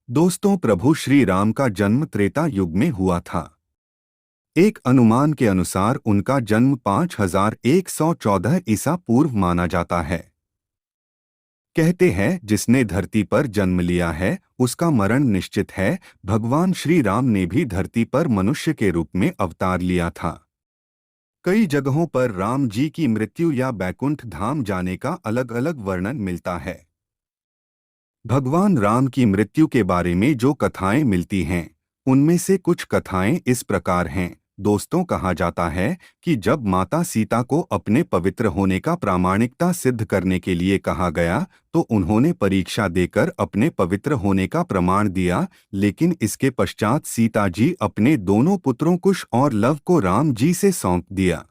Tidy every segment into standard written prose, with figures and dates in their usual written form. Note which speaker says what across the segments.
Speaker 1: दोस्तों, प्रभु श्री राम का जन्म त्रेता युग में हुआ था। एक अनुमान के अनुसार उनका जन्म 5114 ईसा पूर्व माना जाता है। कहते हैं जिसने धरती पर जन्म लिया है उसका मरण निश्चित है। भगवान श्री राम ने भी धरती पर मनुष्य के रूप में अवतार लिया था। कई जगहों पर राम जी की मृत्यु या बैकुंठ धाम जाने का अलग अलग वर्णन मिलता है। भगवान राम की मृत्यु के बारे में जो कथाएं मिलती हैं उनमें से कुछ कथाएं इस प्रकार हैं। दोस्तों, कहा जाता है कि जब माता सीता को अपने पवित्र होने का प्रामाणिकता सिद्ध करने के लिए कहा गया तो उन्होंने परीक्षा देकर अपने पवित्र होने का प्रमाण दिया, लेकिन इसके पश्चात सीता जी अपने दोनों पुत्रों कुश और लव को राम जी से सौंप दिया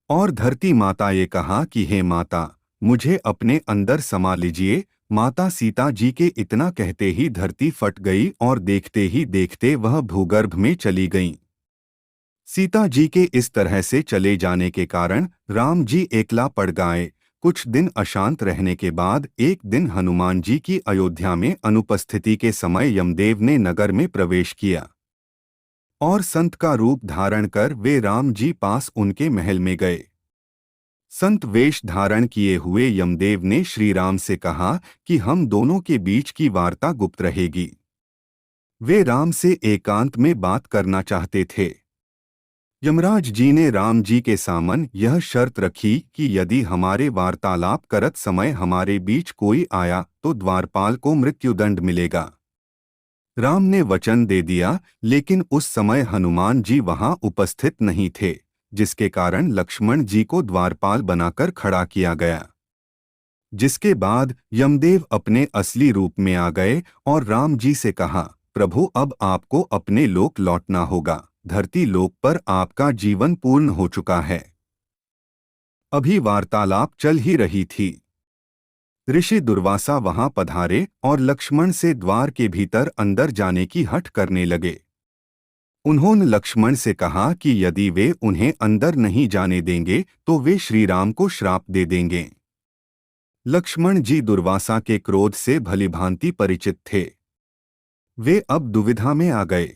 Speaker 1: और धरती माता ये कहा कि हे माता, मुझे अपने अंदर समा लीजिए। माता सीता जी के इतना कहते ही धरती फट गई और देखते ही देखते वह भूगर्भ में चली गईं। सीता जी के इस तरह से चले जाने के कारण राम जी एकला पड़ गए। कुछ दिन अशांत रहने के बाद एक दिन हनुमान जी की अयोध्या में अनुपस्थिति के समय यमदेव ने नगर में प्रवेश किया और संत का रूप धारण कर वे राम जी पास उनके महल में गए। संत वेश धारण किए हुए यमदेव ने श्री राम से कहा कि हम दोनों के बीच की वार्ता गुप्त रहेगी। वे राम से एकांत में बात करना चाहते थे। यमराज जी ने राम जी के सामन यह शर्त रखी कि यदि हमारे वार्तालाप करत समय हमारे बीच कोई आया तो द्वारपाल को मृत्युदंड मिलेगा। राम ने वचन दे दिया, लेकिन उस समय हनुमान जी वहां उपस्थित नहीं थे, जिसके कारण लक्ष्मण जी को द्वारपाल बनाकर खड़ा किया गया। जिसके बाद यमदेव अपने असली रूप में आ गए और राम जी से कहा, प्रभु, अब आपको अपने लोक लौटना होगा। धरती लोक पर आपका जीवन पूर्ण हो चुका है। अभी वार्तालाप चल ही रही थी। ऋषि दुर्वासा वहां पधारे और लक्ष्मण से द्वार के भीतर अंदर जाने की हठ करने लगे। उन्होंने लक्ष्मण से कहा कि यदि वे उन्हें अंदर नहीं जाने देंगे तो वे श्री राम को श्राप दे देंगे। लक्ष्मण जी दुर्वासा के क्रोध से भलीभांति परिचित थे। वे अब दुविधा में आ गए।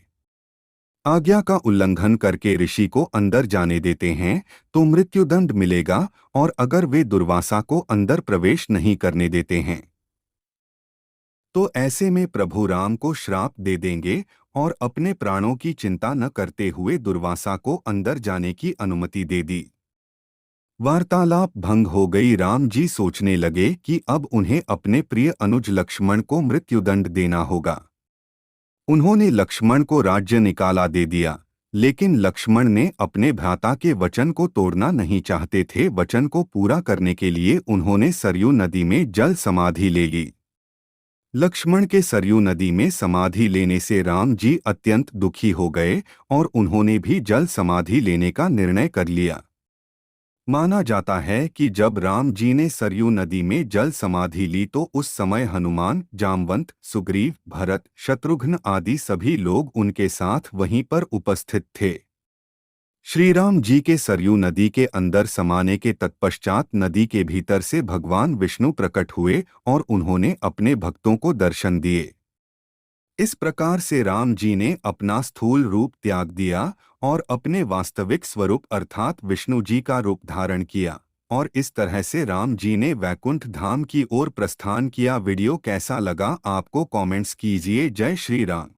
Speaker 1: आज्ञा का उल्लंघन करके ऋषि को अंदर जाने देते हैं तो मृत्युदंड मिलेगा, और अगर वे दुर्वासा को अंदर प्रवेश नहीं करने देते हैं तो ऐसे में प्रभु राम को श्राप दे देंगे और अपने प्राणों की चिंता न करते हुए दुर्वासा को अंदर जाने की अनुमति दे दी। वार्तालाप भंग हो गई। राम जी सोचने लगे कि अब उन्हें अपने प्रिय अनुज लक्ष्मण को मृत्युदंड देना होगा। उन्होंने लक्ष्मण को राज्य निकाला दे दिया, लेकिन लक्ष्मण ने अपने भ्राता के वचन को तोड़ना नहीं चाहते थे। वचन को पूरा करने के लिए उन्होंने सरयू नदी में जल समाधि ले ली। लक्ष्मण के सरयू नदी में समाधि लेने से राम जी अत्यंत दुखी हो गए और उन्होंने भी जल समाधि लेने का निर्णय कर लिया। माना जाता है कि जब राम जी ने सरयू नदी में जल समाधि ली तो उस समय हनुमान, जामवंत, सुग्रीव, भरत, शत्रुघ्न आदि सभी लोग उनके साथ वहीं पर उपस्थित थे। श्री राम जी के सरयू नदी के अंदर समाने के तत्पश्चात नदी के भीतर से भगवान विष्णु प्रकट हुए और उन्होंने अपने भक्तों को दर्शन दिए। इस प्रकार से राम जी ने अपना स्थूल रूप त्याग दिया और अपने वास्तविक स्वरूप अर्थात विष्णु जी का रूप धारण किया, और इस तरह से राम जी ने वैकुंठ धाम की ओर प्रस्थान किया। वीडियो कैसा लगा आपको कमेंट्स कीजिए। जय श्री राम।